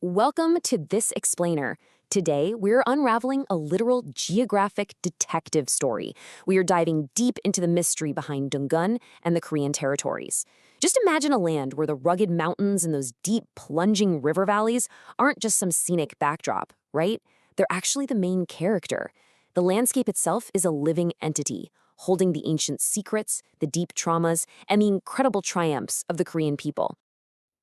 Welcome to This Explainer. Today, we're unraveling a literal geographic detective story. We are diving deep into the mystery behind Dangun and the Korean territories. Just imagine a land where the rugged mountains and those deep, plunging river valleys aren't just some scenic backdrop, right? They're actually the main character. The landscape itself is a living entity, holding the ancient secrets, the deep traumas, and the incredible triumphs of the Korean people.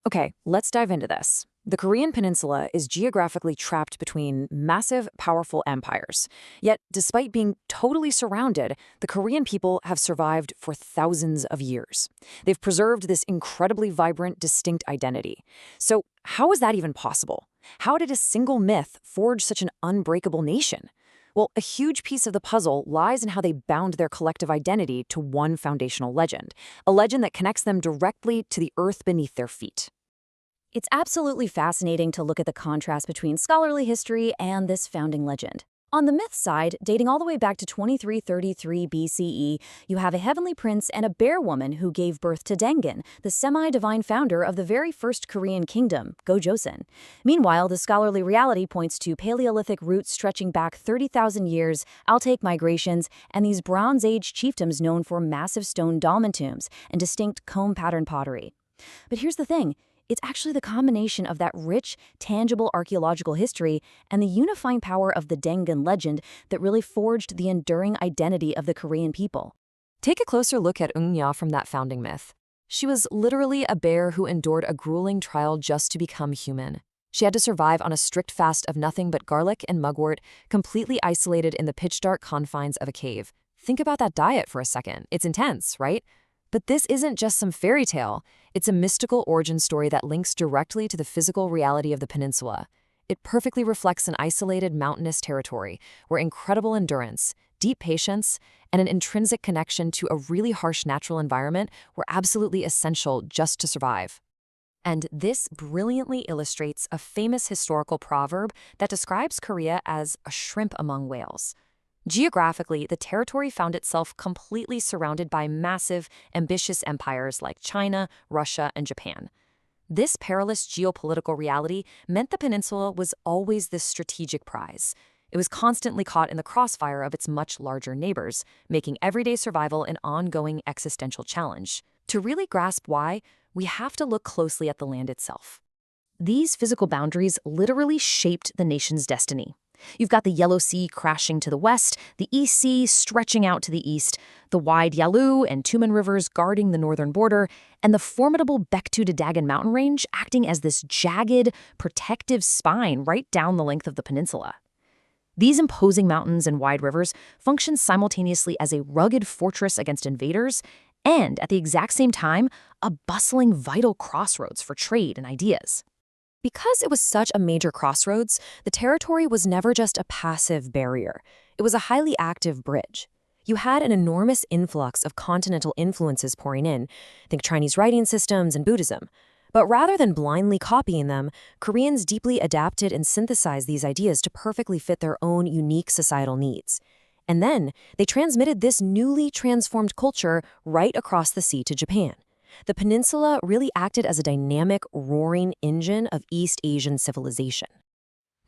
Okay, let's dive into this. The Korean peninsula is geographically trapped between massive, powerful empires. Yet, despite being totally surrounded, the Korean people have survived for thousands of years. They've preserved this incredibly vibrant, distinct identity. So, how is that even possible? How did a single myth forge such an unbreakable nation? Well, a huge piece of the puzzle lies in how they bound their collective identity to one foundational legend, a legend that connects them directly to the earth beneath their feet. It's absolutely fascinating to look at the contrast between scholarly history and this founding legend. On the myth side, dating all the way back to 2333 BCE, you have a heavenly prince and a bear woman who gave birth to Dangun, the semi-divine founder of the very first Korean kingdom, Gojoseon. Meanwhile, the scholarly reality points to Paleolithic roots stretching back 30,000 years, Altaic migrations, and these Bronze Age chiefdoms known for massive stone dolmen tombs and distinct comb-pattern pottery. But here's the thing. It's actually the combination of that rich, tangible archaeological history and the unifying power of the Dangun legend that really forged the enduring identity of the Korean people. Take a closer look at Eunnya from that founding myth. She was literally a bear who endured a grueling trial just to become human. She had to survive on a strict fast of nothing but garlic and mugwort, completely isolated in the pitch-dark confines of a cave. Think about that diet for a second. It's intense, right? But this isn't just some fairy tale. It's a mystical origin story that links directly to the physical reality of the peninsula. It perfectly reflects an isolated mountainous territory where incredible endurance, deep patience, and an intrinsic connection to a really harsh natural environment were absolutely essential just to survive. And this brilliantly illustrates a famous historical proverb that describes Korea as a shrimp among whales. Geographically, the territory found itself completely surrounded by massive, ambitious empires like China, Russia, and Japan. This perilous geopolitical reality meant the peninsula was always this strategic prize. It was constantly caught in the crossfire of its much larger neighbors, making everyday survival an ongoing existential challenge. To really grasp why, we have to look closely at the land itself. These physical boundaries literally shaped the nation's destiny. You've got the Yellow Sea crashing to the west, the East Sea stretching out to the east, the wide Yalu and Tumen rivers guarding the northern border, and the formidable Baekdu to Dagon mountain range acting as this jagged, protective spine right down the length of the peninsula. These imposing mountains and wide rivers function simultaneously as a rugged fortress against invaders and, at the exact same time, a bustling, vital crossroads for trade and ideas. Because it was such a major crossroads, the territory was never just a passive barrier. It was a highly active bridge. You had an enormous influx of continental influences pouring in, think Chinese writing systems and Buddhism. But rather than blindly copying them, Koreans deeply adapted and synthesized these ideas to perfectly fit their own unique societal needs. And then, they transmitted this newly transformed culture right across the sea to Japan. The peninsula really acted as a dynamic, roaring engine of East Asian civilization.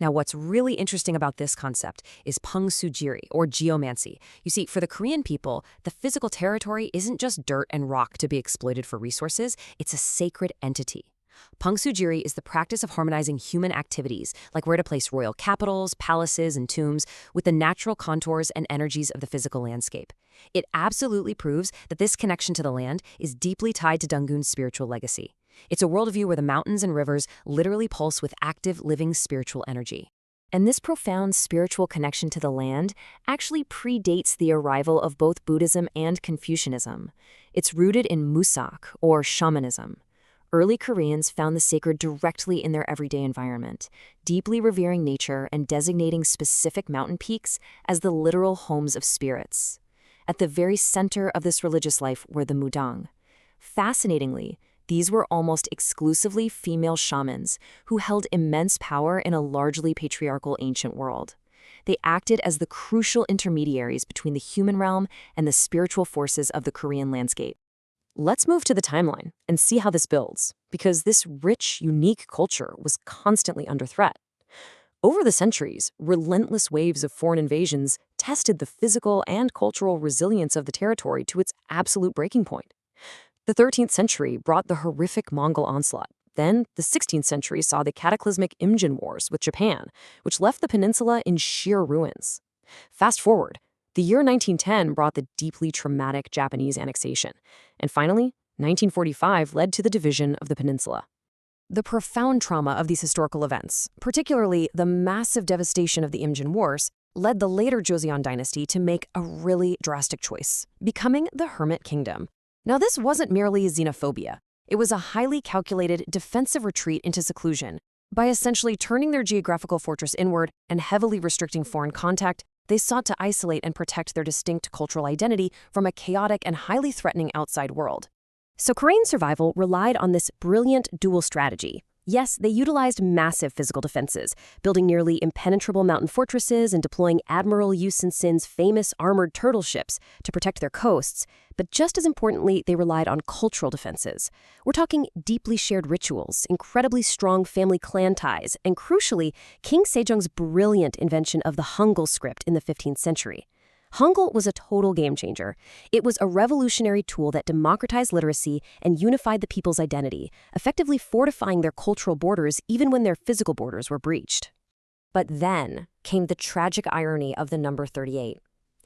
Now, what's really interesting about this concept is Pungsujiri, or geomancy. You see, for the Korean people, the physical territory isn't just dirt and rock to be exploited for resources, it's a sacred entity. Pungsujiri is the practice of harmonizing human activities, like where to place royal capitals, palaces, and tombs, with the natural contours and energies of the physical landscape. It absolutely proves that this connection to the land is deeply tied to Dangun's spiritual legacy. It's a worldview where the mountains and rivers literally pulse with active, living spiritual energy. And this profound spiritual connection to the land actually predates the arrival of both Buddhism and Confucianism. It's rooted in musak, or shamanism. Early Koreans found the sacred directly in their everyday environment, deeply revering nature and designating specific mountain peaks as the literal homes of spirits. At the very center of this religious life were the mudang. Fascinatingly, these were almost exclusively female shamans who held immense power in a largely patriarchal ancient world. They acted as the crucial intermediaries between the human realm and the spiritual forces of the Korean landscape. let's move to the timeline and see how this builds, because this rich, unique culture was constantly under threat. Over the centuries, relentless waves of foreign invasions tested the physical and cultural resilience of the territory to its absolute breaking point. The 13th century brought the horrific Mongol onslaught. Then, the 16th century saw the cataclysmic Imjin Wars with Japan, which left the peninsula in sheer ruins. Fast forward, the year 1910 brought the deeply traumatic Japanese annexation. And finally, 1945 led to the division of the peninsula. The profound trauma of these historical events, particularly the massive devastation of the Imjin Wars, led the later Joseon dynasty to make a really drastic choice, becoming the Hermit Kingdom. Now, this wasn't merely xenophobia. It was a highly calculated defensive retreat into seclusion. By essentially turning their geographical fortress inward and heavily restricting foreign contact, they sought to isolate and protect their distinct cultural identity from a chaotic and highly threatening outside world. So Korean survival relied on this brilliant dual strategy. Yes, they utilized massive physical defenses, building nearly impenetrable mountain fortresses and deploying Admiral Yu Sin-sin's famous armored turtle ships to protect their coasts. But just as importantly, they relied on cultural defenses. We're talking deeply shared rituals, incredibly strong family clan ties, and crucially, King Sejong's brilliant invention of the Hangul script in the 15th century. Hangul was a total game changer. It was a revolutionary tool that democratized literacy and unified the people's identity, effectively fortifying their cultural borders even when their physical borders were breached. But then came the tragic irony of the number 38.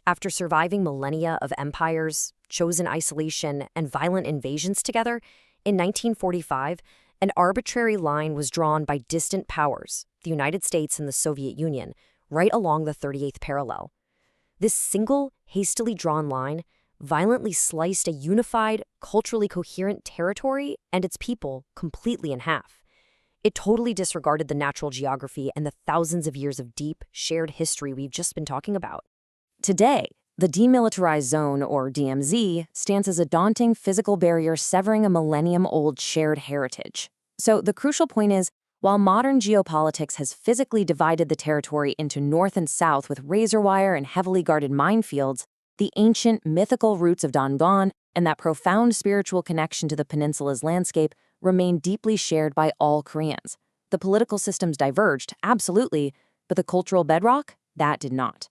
After surviving millennia of empires, chosen isolation, and violent invasions together, in 1945, an arbitrary line was drawn by distant powers, the United States and the Soviet Union, right along the 38th parallel. This single, hastily drawn line violently sliced a unified, culturally coherent territory and its people completely in half. It totally disregarded the natural geography and the thousands of years of deep, shared history we've just been talking about. Today, the Demilitarized Zone, or DMZ, stands as a daunting physical barrier severing a millennium-old shared heritage. So the crucial point is, while modern geopolitics has physically divided the territory into north and south with razor wire and heavily guarded minefields, the ancient mythical roots of Dangun and that profound spiritual connection to the peninsula's landscape remain deeply shared by all Koreans. The political systems diverged, absolutely, but the cultural bedrock, that did not.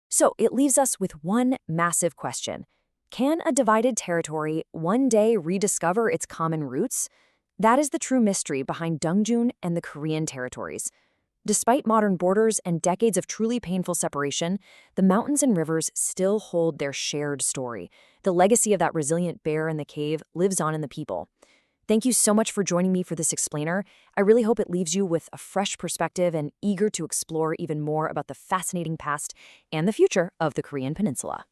So it leaves us with one massive question. Can a divided territory one day rediscover its common roots? That is the true mystery behind Dangun and the Korean territories. Despite modern borders and decades of truly painful separation, the mountains and rivers still hold their shared story. The legacy of that resilient bear in the cave lives on in the people. Thank you so much for joining me for this explainer. I really hope it leaves you with a fresh perspective and eager to explore even more about the fascinating past and the future of the Korean Peninsula.